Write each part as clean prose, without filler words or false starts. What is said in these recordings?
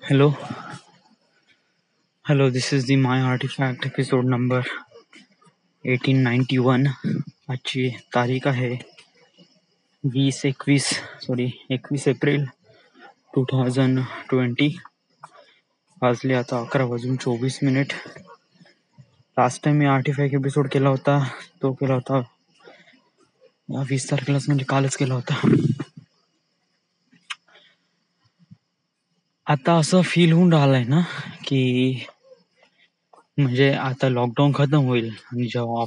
Hello, hello. This is the My Artifact episode number 1891. आजची तारीख आहे 21 एप्रिल 2020. वाजले आता 11:24. लास्ट टाइम मी आर्टिफॅक्ट एपिसोड केला होता तो केला होता 20 तारखेलाच, म्हणजे कालच केला होता. आता असं फील होऊन राहिलंय ना की म्हणजे आता लॉकडाऊन खतम होईल आणि जेव्हा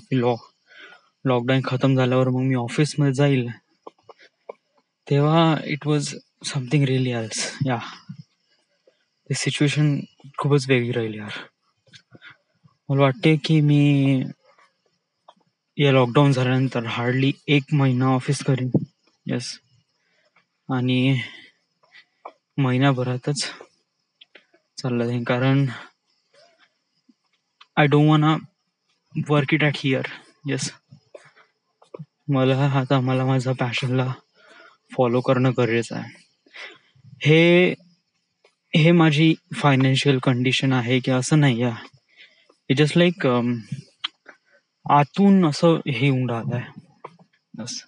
लॉकडाऊन खतम झाल्यावर मग मी ऑफिसमध्ये जाईल तेव्हा it was something really else. ते सिच्युएशन खूपच वेगळी राहील यार. मला वाटते की मी या लॉकडाऊन झाल्यानंतर हार्डली 1 महिना ऑफिस करीन. यस, आणि महिन्याभरातच चाललं जाईल, कारण I don't want work it at here. Yes, मला माझा पॅशनला फॉलो करणं गरजेचं आहे. हे माझी फायनान्शियल कंडिशन आहे की असं नाही आहे. इट जस्ट लाईक आतून असं हे येऊन राहिलंय. बस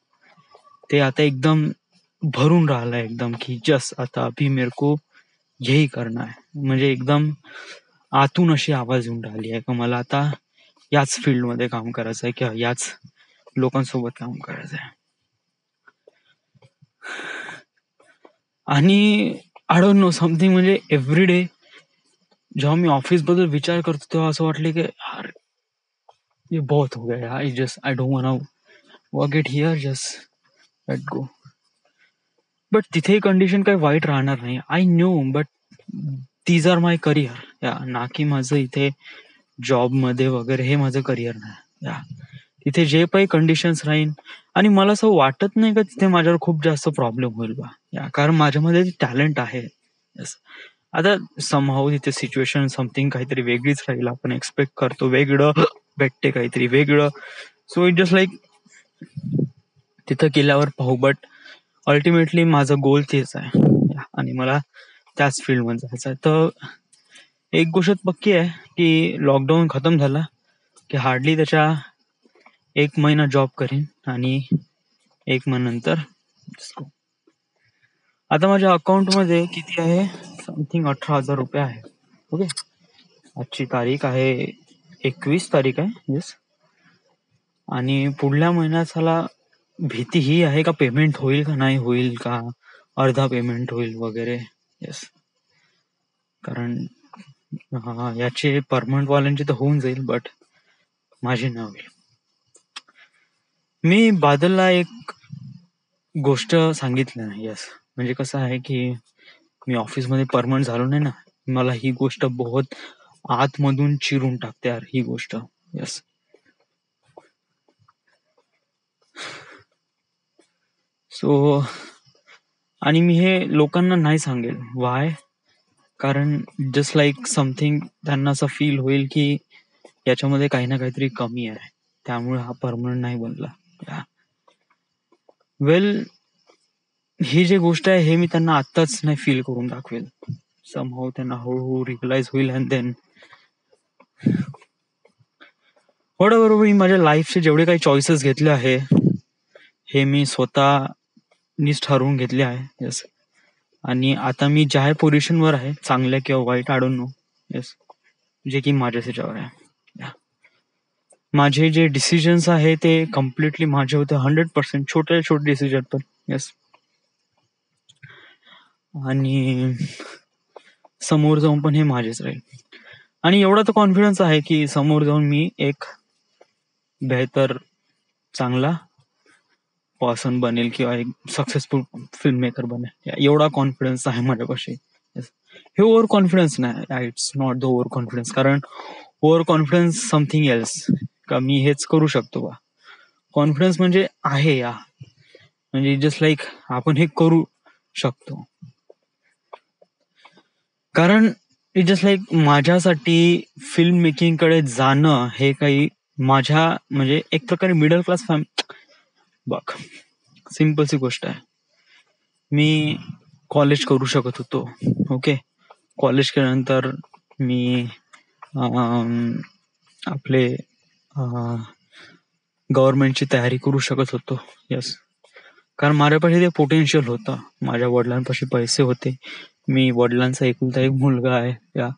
ते आता एकदम भरून राहिलंय एकदम की जस्ट आता अभी मेरे को यही करना है. म्हणजे एकदम आतून अशी आवाज येऊन राहिली आहे का मला आता याच फील्डमध्ये काम करायचं आहे किंवा याच लोकांसोबत काम करायचं आहे. आणि आय डोंट नो समथिंग, म्हणजे एव्हरी डे जेव्हा मी ऑफिस बद्दल विचार करतो तेव्हा असं वाटलं की यार ये बहुत हो गया. I don't want work it here, just let go. But तिथे कंडिशन काही वाईट राहणार नाही. I know, but these are my career. ना की माझं इथे जॉबमध्ये वगैरे हे माझं करिअर नाही. तिथे जे काही कंडिशन्स राहीन, आणि मला असं वाटत नाही का तिथे माझ्यावर खूप जास्त प्रॉब्लेम होईल बा, कारण माझ्यामध्ये टॅलेंट आहे. आता समहाऊ तिथे सिच्युएशन समथिंग काहीतरी वेगळीच राहील. आपण एक्सपेक्ट करतो वेगळं भेटते, काहीतरी वेगळं. सो इट जस्ट लाईक तिथं गेल्यावर पाहू. बट अल्टिमेटली माझं गोल तेच आहे आणि मला त्याच फील्डमध्ये जायचं आहे. तर एक गोष्ट पक्की आहे की लॉकडाऊन खतम झाला की हार्डली त्याच्या 1 महिना जॉब करीन आणि 1 महिन्यानंतर आता माझ्या अकाउंटमध्ये किती आहे, समथिंग 18,000 रुपये आहे. ओके, आजची तारीख आहे 21 तारीख आहे. येस, आणि पुढल्या महिन्याला भीती ही आहे का पेमेंट होईल का नाही होईल, का अर्धा पेमेंट होईल वगैरे. येस, कारण याचे परमनंट वाल्यांचे तर होऊन जाईल, बट माझी नाही होईल. मी बादलला एक गोष्ट सांगितली नाही. यस, म्हणजे कसं आहे की मी ऑफिसमध्ये परमनंट झालो नाही ना, मला ही गोष्ट बहुत आतमधून चिरून टाकते यार ही गोष्ट. यस, सो आणि मी हे लोकांना नाही सांगेल. वाय? कारण जस्ट लाईक समथिंग त्यांना असं फील होईल की याच्यामध्ये काही ना काहीतरी कमी आहे, त्यामुळे हा परमनंट नाही बनला. वेल, ही जी गोष्ट आहे हे मी त्यांना आत्ताच नाही फील करून दाखवेल. समहाऊ त्यांना हळूहळू रिअलाइज होईल. अँड देन बरोबर मी माझ्या लाईफचे जेवढे काही चॉईसेस घेतले आहे हे मी स्वतःनीच ठरवून घेतले आहे. येस, आणि आता मी ज्या पोझिशनवर आहे, चांगल्या किंवा वाईट, आय डोंट नो. येस, जे की माझ्याच ह्याच्यावर आहे. माझे जे डिसिजन्स आहे ते कम्प्लिटली माझे होते 100%, छोटे डिसिजन पण. येस, आणि समोर जाऊन पण हे माझेच राहील. आणि एवढा तर कॉन्फिडन्स आहे की समोर जाऊन मी एक बेहतर चांगला पर्सन बनेल किंवा एक सक्सेसफुल फिल्म मेकर बनेल. एवढा कॉन्फिडन्स आहे माझ्यापाशी. हे ओव्हर कॉन्फिडन्स नाही, it's not the over confidence. कारण ओव्हर कॉन्फिडन्स समथिंग एल्स, का मी हेच करू शकतो बा. कॉन्फिडन्स म्हणजे आहे म्हणजे जस्ट लाईक आपण हे करू शकतो. कारण इट जस्ट लाईक माझ्यासाठी फिल्म मेकिंग कडे जाणं हे काही माझ्या म्हणजे एक प्रकारे मिडल क्लास बघ, सिंपलची गोष्ट आहे. मी कॉलेज करू शकत होतो. ओके, कॉलेज केल्यानंतर मी आपले गव्हर्नमेंटची तयारी करू शकत होतो. यस, कारण माझ्यापाशी ते पोटेन्शियल होतं. माझ्या वडिलांपाशी पैसे होते. मी वडिलांचा एकुलता एक मुलगा आहे या,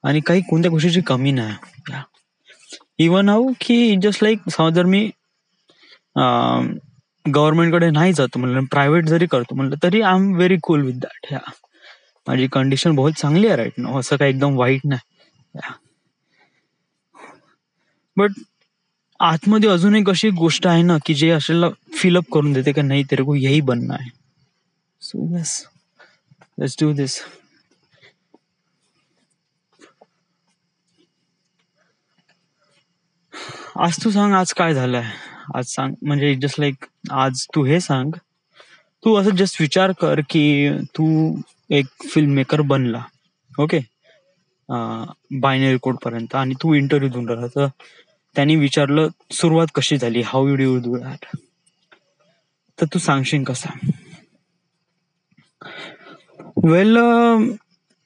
आणि काही कोणत्या गोष्टीची कमी नाही. इवन हाऊ की जस्ट लाईक जर मी गव्हर्नमेंटकडे नाही जातो म्हणलं, प्रायव्हेट जरी करतो म्हणलं, तरी I am very cool with that. या, माझी कंडिशन बहुत चांगली आहे राईट नाव, असं काही एकदम वाईट नाही. बट आतमध्ये अजून एक अशी गोष्ट आहे ना की जे आपल्याला फिलअप करून देते की नाही तेरे को यही बनना है. सो यस, लेट्स डू दिस. आज तू सांग, आज काय झालंय? आज सांग, म्हणजे जस्ट लाईक आज तू हे सांग, तू असं जस्ट विचार कर की तू एक फिल्म मेकर बनला, ओके, बायनरी कोड पर्यंत, आणि तू इंटरव्ह्यू देऊन राहिला. तर त्यांनी विचारलं सुरुवात कशी झाली, how you'd you do that, तर तू सांगशील कसा? वेल,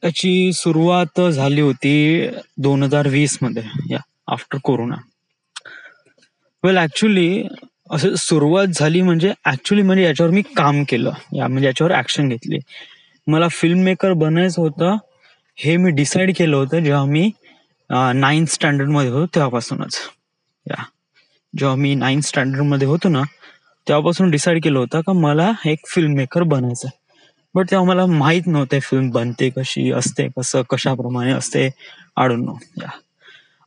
याची सुरुवात झाली होती 2020 मध्ये, या, आफ्टर कोरोना. वेल ऍक्च्युली असं सुरुवात झाली म्हणजे याच्यावर मी काम केलं, या म्हणजे याच्यावर ऍक्शन घेतली. मला फिल्म मेकर बनायचं होतं हे मी डिसाईड केलं होतं जेव्हा मी 9th स्टँडर्ड मध्ये होतो तेव्हापासूनच. या, जेव्हा मी 9th स्टँडर्ड मध्ये होतो ना तेव्हापासून डिसाईड केलं होतं का मला एक फिल्म मेकर बनायचं. बट तेव्हा मला माहित नव्हतं फिल्म बनते कशी असते, कसं कशाप्रमाणे असते, आय डोंट नो. या,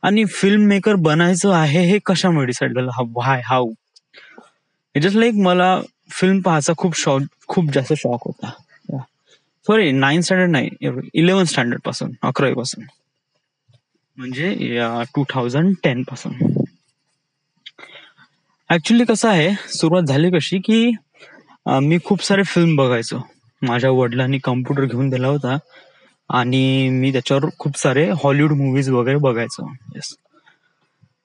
आणि फिल्म मेकर बनायचं आहे हे कशामुळे डिसाईड झालं, व्हाय, हाऊ, जस्ट लाईक मला फिल्म पाहायचा खूप जास्त शॉक होता. सॉरी, 9th स्टँडर्ड नाही, 11th स्टँडर्ड पासून, 11वी पासून, म्हणजे 2010 पासून. ऍक्च्युली कसं आहे, सुरुवात झाली कशी की मी खूप सारे फिल्म बघायचो. माझ्या वडिलांनी कम्प्युटर घेऊन दिला होता आणि मी त्याच्यावर खूप सारे हॉलिवूड मूवीज वगैरे बघायचो. येस,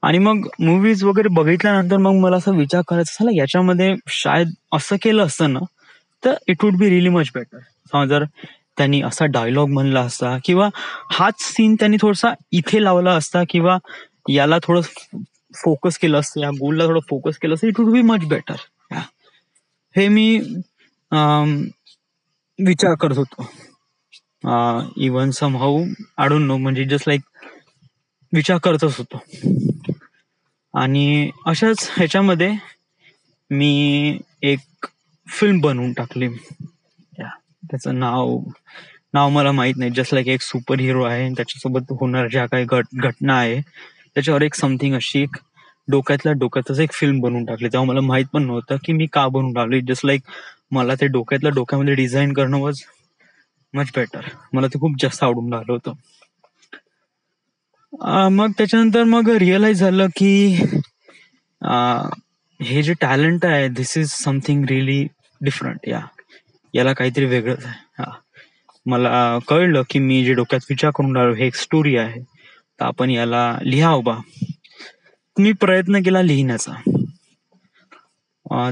आणि मग मूवीज वगैरे बघितल्यानंतर मग मला असं विचार करायचा झाला, याच्यामध्ये शायद असं केलं असतं ना तर it would B really much better. जर त्यांनी असा डायलॉग म्हणला असता, किंवा हाच सीन त्यांनी थोडासा इथे लावला असता, किंवा याला थोडं फोकस केलं असतं, या गोलला थोडं फोकस केलं असतं, it would be much better. हे मी विचार करत होतो. Even somehow, I don't know, म्हणजे जस्ट लाईक विचार करतच होतो. आणि अशाच ह्याच्यामध्ये मी एक फिल्म बनवून टाकली. त्याचं नाव मला माहित नाही. जस्ट लाईक एक सुपर हिरो आहे, त्याच्यासोबत होणार ज्या काही घटना आहे त्याच्यावर एक समथिंग अशी एक डोक्यातच एक फिल्म बनवून टाकली. तेव्हा मला माहित पण नव्हतं की मी का बनवून टाकली. जस्ट लाईक मला ते डोक्यामध्ये डिझाईन करणं वॉज मच बेटर. मला ते खूप जास्त आवडून राहिलं होतं. मग त्याच्यानंतर मग रिअलाइज झालं की हे जे टॅलेंट आहे, दिस इज समथिंग रिअली डिफरंट. याला काहीतरी वेगळंच आहे. मला कळलं की मी जे डोक्यात विचार करून राहिलो हे एक स्टोरी आहे, तर आपण याला लिहा उभा. मी प्रयत्न केला लिहिण्याचा.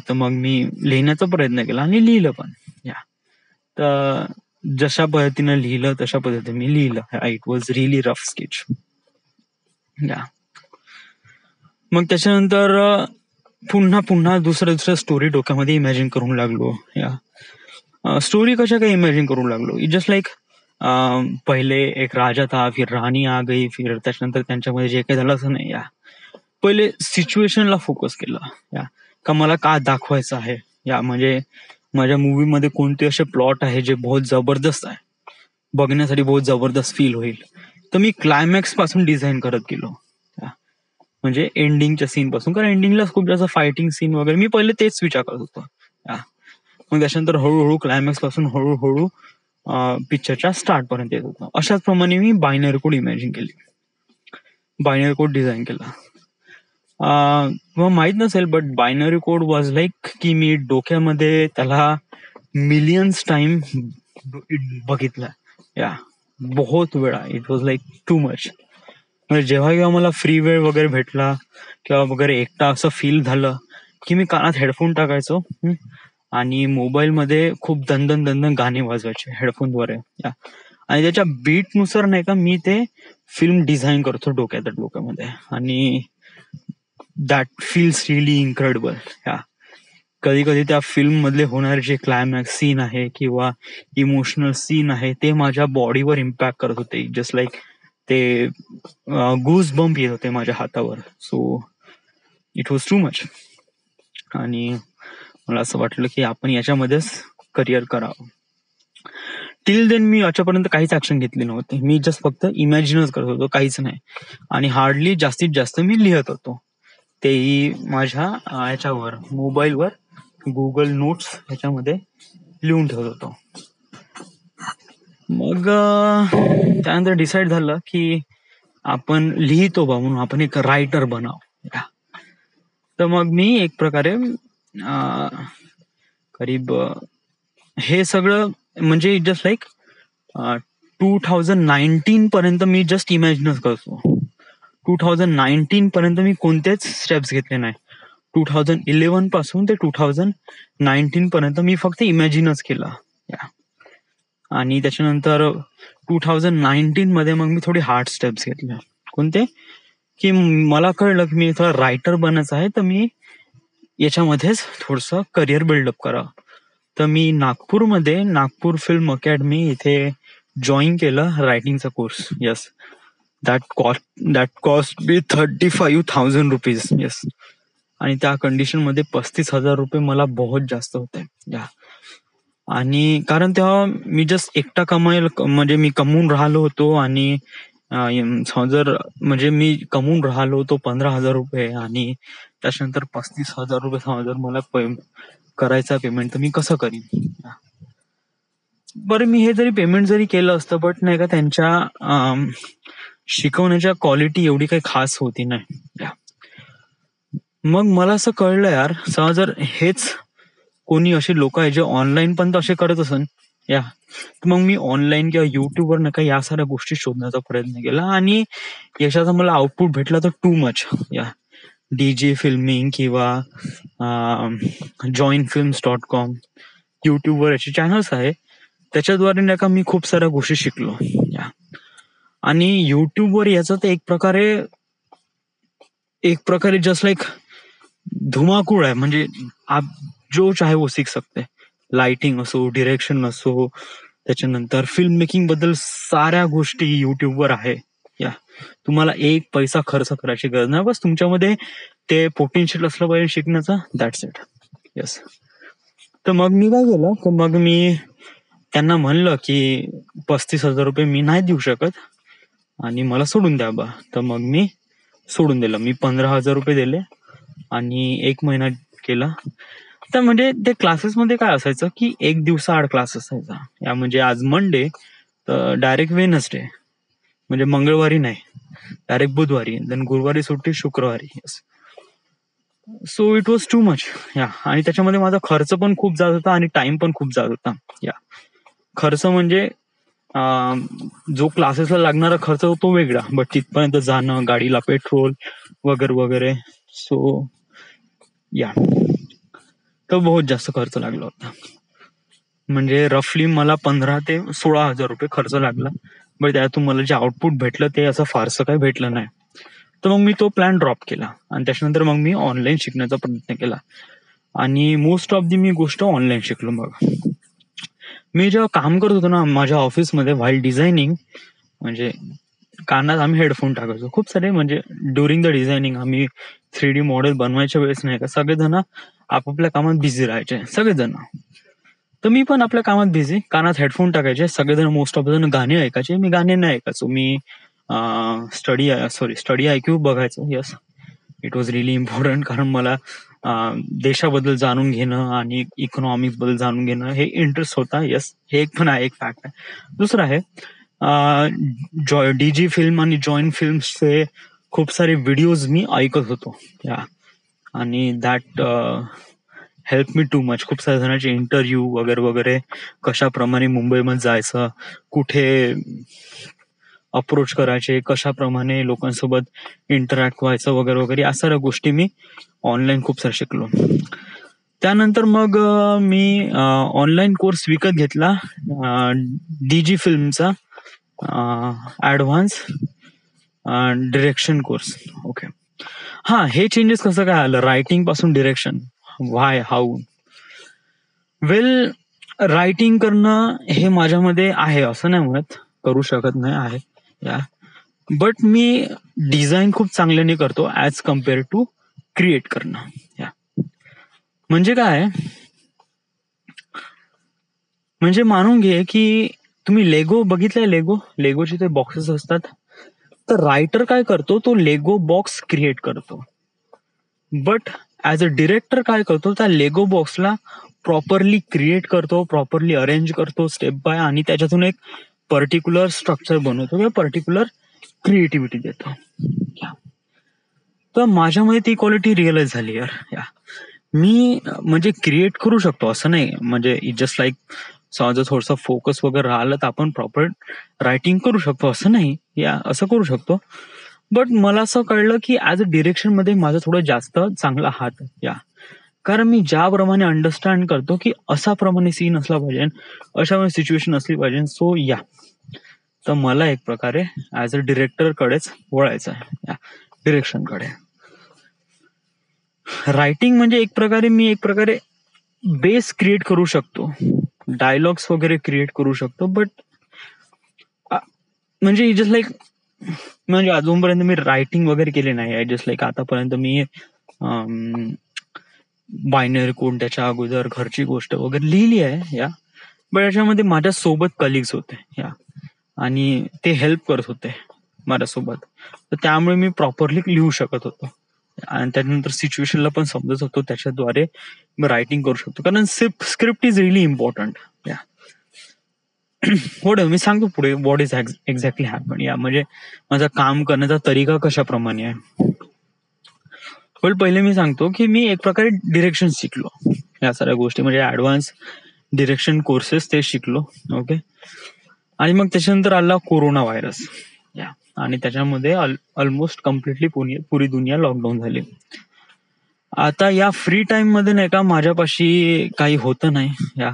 तर मग मी लिहिण्याचा प्रयत्न केला आणि लिहिलं पण. तर जशा पद्धतीनं लिहिलं तशा पद्धतीने मी लिहिलं. It was really rough sketch. मग त्याच्यानंतर पुन्हा दुसऱ्या स्टोरी डोक्यामध्ये इमॅजिन करून लागलो. स्टोरी कशा काही इमॅजिन करून लागलो. इट जस्ट लाईक पहिले एक राजा था, फिर राणी आ गई, फिर त्याच्यानंतर त्यांच्यामध्ये जे काही झालं असं नाही. पहिले सिच्युएशनला फोकस केलं, का मला का दाखवायचं आहे. म्हणजे माझ्या मूवी मध्ये कोणते असे प्लॉट आहे जे बहुत जबरदस्त आहे, बघण्यासाठी बहुत जबरदस्त फील होईल. तर मी क्लायमॅक्स पासून डिझाईन करत गेलो, म्हणजे एंडिंगच्या सीन पासून. कारण एंडिंगला खूप जास्त फायटिंग सीन वगैरे मी पहिले तेच विचार करत होतो. मग त्याच्यानंतर हळूहळू क्लायमॅक्स पासून हळूहळू पिक्चरच्या स्टार्ट पर्यंत येत होतं. अशाच प्रमाणे मी बायनरी कोड इमॅजिन केली, बायनरी कोड डिझाईन केला. माहित नसेल but binary code was like की मी डोक्यामध्ये त्याला मिलियन्स टाइम बघितलं. बहुत वेळा. It was like too much. म्हणजे जेव्हा मला फ्री वेळ वगैरे भेटला किंवा वगैरे एकटा असं फील झालं की मी कानात हेडफोन टाकायचो आणि मोबाईल मध्ये खूप दंदन गाणे वाजवायचे हेडफोनद्वारे. आणि त्याच्या बीटनुसार नाही का मी ते फिल्म डिझाईन करतो डोक्यामध्ये. आणि दॅट फील्स रिअली इन्क्रेडिबल. कधी कधी त्या फिल्म मधले होणारे जे क्लायमॅक्स सीन आहे किंवा इमोशनल सीन आहे ते माझ्या बॉडीवर इम्पॅक्ट करत होते. जस्ट लाईक ते गूज बम्प येत होते माझ्या हातावर. So it was too much. आणि मला असं वाटलं की आपण याच्यामध्येच करिअर करावं. टिल देन मी याच्यापर्यंत काहीच ऍक्शन घेतली नव्हती. मी जस्ट फक्त इमॅजिनच करत होतो, काहीच नाही. आणि हार्डली जास्तीत जास्त मी लिहत होतो, तेही माझ्या ह्याच्यावर मोबाईलवर गुगल नोट्स ह्याच्यामध्ये लिहून ठेवत होतो. मग त्यानंतर डिसाईड झालं की आपण लिहितो बा म्हणून आपण एक रायटर बनाव. तर मग मी एक प्रकारे करीब हे सगळं म्हणजे जस्ट लाईक 2019 पर्यंत मी जस्ट इमॅजिनच करतो. 2019 पर्यंत मी कोणतेच स्टेप्स घेतले नाही. 2011 पासून ते 2019 पर्यंत मी फक्त इमॅजिनच केलं. आणि त्याच्यानंतर 2019 मध्ये मग मी थोडी हार्ड स्टेप्स घेतल्या. कोणते की मला कळलं की मी थोडा रायटर बनायचं आहे, तर मी याच्यामध्येच थोडस करिअर बिल्डअप करावं. तर मी नागपूरमध्ये नागपूर फिल्म अकॅडमी इथे जॉईन केलं रायटिंगचा course. Yes, that cost be 35,000 rupees. Yes. आणि त्या कंडिशन मध्ये 35,000 रुपये मला बहुत जास्त होते. आणि कारण तेव्हा मी जस्ट एकटा कमायला म्हणजे मी कमवून राहिलो होतो. आणि जर म्हणजे मी कमवून राहिलो होतो 15,000 रुपये आणि त्याच्यानंतर 35,000 रुपये समजा मला करायचा पेमेंट, तर मी कसं करीन. बरं, मी हे जरी पेमेंट जरी केलं असतं, बट नाही का त्यांच्या शिकवण्याच्या क्वालिटी एवढी काही खास होती नाही. मग मला असं कळलं यार, जर हेच कोणी असे लोक आहे जे ऑनलाईन पण असे करत असन तर मग मी ऑनलाईन किंवा युट्यूबवर नका या साऱ्या गोष्टी शोधण्याचा प्रयत्न केला. आणि याच्याचा मला आउटपुट भेटला तर टू मच. डीजी फिल्मिंग किंवा joinfilms.com युट्यूबवर याचे चॅनल्स आहे, त्याच्याद्वारे नाही का मी खूप साऱ्या गोष्टी शिकलो. आणि युट्यूबवर याचं तर एक प्रकारे जस्ट लाईक धुमाकूळ आहे. म्हणजे आप जो चाहे वो सीख सकते. लाइटिंग असो, डिरेक्शन असो, त्याच्यानंतर फिल्म मेकिंग बद्दल साऱ्या गोष्टी युट्यूबवर आहे. तुम्हाला एक पैसा खर्च करायची गरज नाही, बस तुमच्यामध्ये ते पोटेन्शियल असलं पाहिजे शिकण्याचं. That's it. येस. तर मग मी काय केलं, तर मग मी त्यांना म्हणलं की 35,000 रुपये मी नाही देऊ शकत आणि मला सोडून द्या बा. तर मग मी सोडून दिलं. मी 15,000 रुपये दिले आणि 1 महिना केला. तर म्हणजे ते क्लासेसमध्ये काय असायचं की एक दिवसाआड क्लास असायचा. म्हणजे आज मंडे तर डायरेक्ट वेनसडे, म्हणजे मंगळवारी नाही, डायरेक्ट बुधवारी, देन गुरुवारी सुट्टी, शुक्रवारी. So it was too much. आणि त्याच्यामध्ये माझा खर्च पण खूप जात होता आणि टाइम पण खूप जात होता. खर्च म्हणजे जो क्लासेसला लागणारा खर्च तो वेगळा, बट तिथपर्यंत जाणं, गाडीला पेट्रोल वगैरे वगैरे. सो तर बहुत जास्त खर्च लागला होता. म्हणजे रफली मला 15,000 ते 16,000 रुपये खर्च लागला. बट त्यातून मला जे आउटपुट भेटलं ते असं फारसं काही भेटलं नाही. तर मग मी तो प्लॅन ड्रॉप केला आणि त्याच्यानंतर मग मी ऑनलाईन शिकण्याचा प्रयत्न केला. आणि मोस्ट ऑफ दी मी गोष्ट ऑनलाईन शिकलो. मग मी जेव्हा काम करत होतो ना माझ्या ऑफिसमध्ये व्हाईल डिझायनिंग, म्हणजे कानात आम्ही हेडफोन टाकायचो खूप सारे. म्हणजे ड्युरिंग द डिझायनिंग आम्ही 3D मॉडेल बनवायच्या वेळेस नाही का सगळेजण आपापल्या कामात बिझी राहायचे सगळेजण. तर मी पण आपल्या कामात बिझी, कानात हेडफोन टाकायचे. सगळेजण मोस्ट ऑफ जण गाणे ऐकायचे, मी गाणे नाही ऐकायचो. मी स्टडी IQ बघायचो. Yes, it was really important. कारण मला देशाबद्दल जाणून घेणं आणि इकॉनॉमिक्स बद्दल जाणून घेणं हे इंटरेस्ट होता. येस, हे एक पण आहे, एक फॅक्ट आहे. दुसरं आहे डीजी फिल्म आणि जॉईन फिल्म्सचे खूप सारे व्हिडिओज मी ऐकत होतो. आणि that help me too much. खूप साऱ्या जणांचे इंटरव्ह्यू वगैरे वगैरे, कशाप्रमाणे मुंबईमध्ये जायचं, कुठे अप्रोच करायचे, कशाप्रमाणे लोकांसोबत इंटरॅक्ट व्हायचं वगैरे वगैरे, या साऱ्या गोष्टी मी ऑनलाईन खूप सारे शिकलो. त्यानंतर मग मी ऑनलाईन कोर्स विकत घेतला डीजी फिल्मचा. Advance direction course. ओके. हा, हे चेंजेस कसं काय आलं रायटिंग पासून direction? Why, how? Well, writing करणं हे माझ्यामध्ये आहे असं नाही म्हणत, करू शकत नाही, आहे या. बट मी डिझाईन खूप चांगल्याने करतो ऍज कम्पेअर टू क्रिएट करणं. या म्हणजे काय, म्हणजे मानून घे की तुम्ही लेगो बघितलंय, लेगोचे ते बॉक्सेस असतात. तर रायटर काय करतो, तो लेगो बॉक्स क्रिएट करतो. बट ऍज अ डिरेक्टर काय करतो, त्या लेगो बॉक्सला प्रॉपरली क्रिएट करतो, प्रॉपरली अरेंज करतो स्टेप बाय, आणि त्याच्यातून एक पर्टिक्युलर स्ट्रक्चर बनवतो किंवा पर्टिक्युलर क्रिएटिव्हिटी देतो. तर माझ्यामध्ये ती क्वालिटी रिअलाइज झाली यार. या मी म्हणजे क्रिएट करू शकतो असं नाही, म्हणजे जस्ट लाईक जर थोडंसं फोकस वगैरे राहिलं तर आपण प्रॉपर रायटिंग करू शकतो असं नाही, या असं करू शकतो. बट मला असं कळलं की ऍज अ डिरेक्शन मध्ये माझा थोडं जास्त चांगला हात आहे. या कारण मी ज्याप्रमाणे अंडरस्टँड करतो की असा प्रमाणे सीन असला पाहिजे, अशा सिच्युएशन असली पाहिजे. सो या, तर मला एक प्रकारे ऍज अ डिरेक्टर कडेच वळायचं आहे, या डिरेक्शन कडे. रायटिंग म्हणजे एक प्रकारे बेस क्रिएट करू शकतो, डायलॉग्स वगैरे क्रिएट करू शकतो. बट म्हणजे जस्ट लाईक, म्हणजे अजूनपर्यंत मी रायटिंग वगैरे केले नाही. जस्ट लाईक आतापर्यंत मी बायनरी कोड, त्याच्या अगोदर घरची गोष्ट वगैरे लिहिली आहे. या बट याच्यामध्ये माझ्या सोबत कलिग्स होते, या आणि ते हेल्प करत होते माझ्यासोबत, तर त्यामुळे मी प्रॉपरली लिहू शकत होतो. आणि त्यानंतर सिच्युएशनला पण समजत होतो, त्याच्याद्वारे मी रायटिंग करू शकतो. कारण स्क्रिप्ट इज रिअली इम्पॉर्टंट. या पुढे मी सांगतो पुढे व्हॉट इज एक्झॅक्टली हॅपन. या म्हणजे माझा काम करण्याचा तरीका कशाप्रमाणे आहे. पण पहिले मी सांगतो की मी एक प्रकारे डिरेक्शन शिकलो, या सगळ्या गोष्टी म्हणजे ऍडव्हान्स डिरेक्शन कोर्सेस ते शिकलो. ओके. आणि मग त्याच्यानंतर आला कोरोना व्हायरस. या आणि त्याच्यामध्ये ऑलमोस्ट कम्प्लिटली पुरी दुनिया लॉकडाऊन झाली. आता या फ्री टाइम मध्ये नाही का माझ्यापाशी काही होतं नाही. या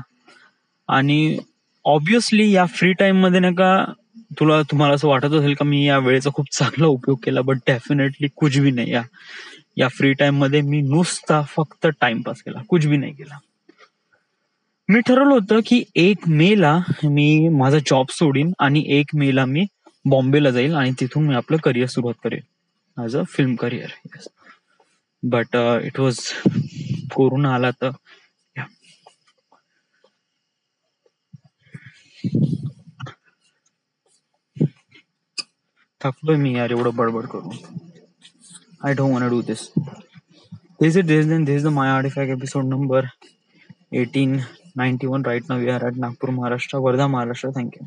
आणि ऑब्विसली या फ्री टाइम मध्ये नाही का तुम्हाला असं वाटत असेल का मी या वेळेचा खूप चांगला उपयोग केला, बट डेफिनेटली कुछ भी नाही. या फ्री टाइम मध्ये मी नुसता फक्त टाइमपास केला, कुछ भी नाही केला. मी ठरवलं होतं की 1 मे मी माझा जॉब सोडीन आणि 1 मे मी बॉम्बेला जाईल आणि तिथून मी आपलं करिअर सुरुवात करेन as a film career. But it was corona आला तर थकलोय मी यार एवढं बडबड करून. I don't want to do this. This is the My Artifact episode number 1891. Right now we are at Nagpur, Maharashtra, Wardha, Maharashtra. Thank you.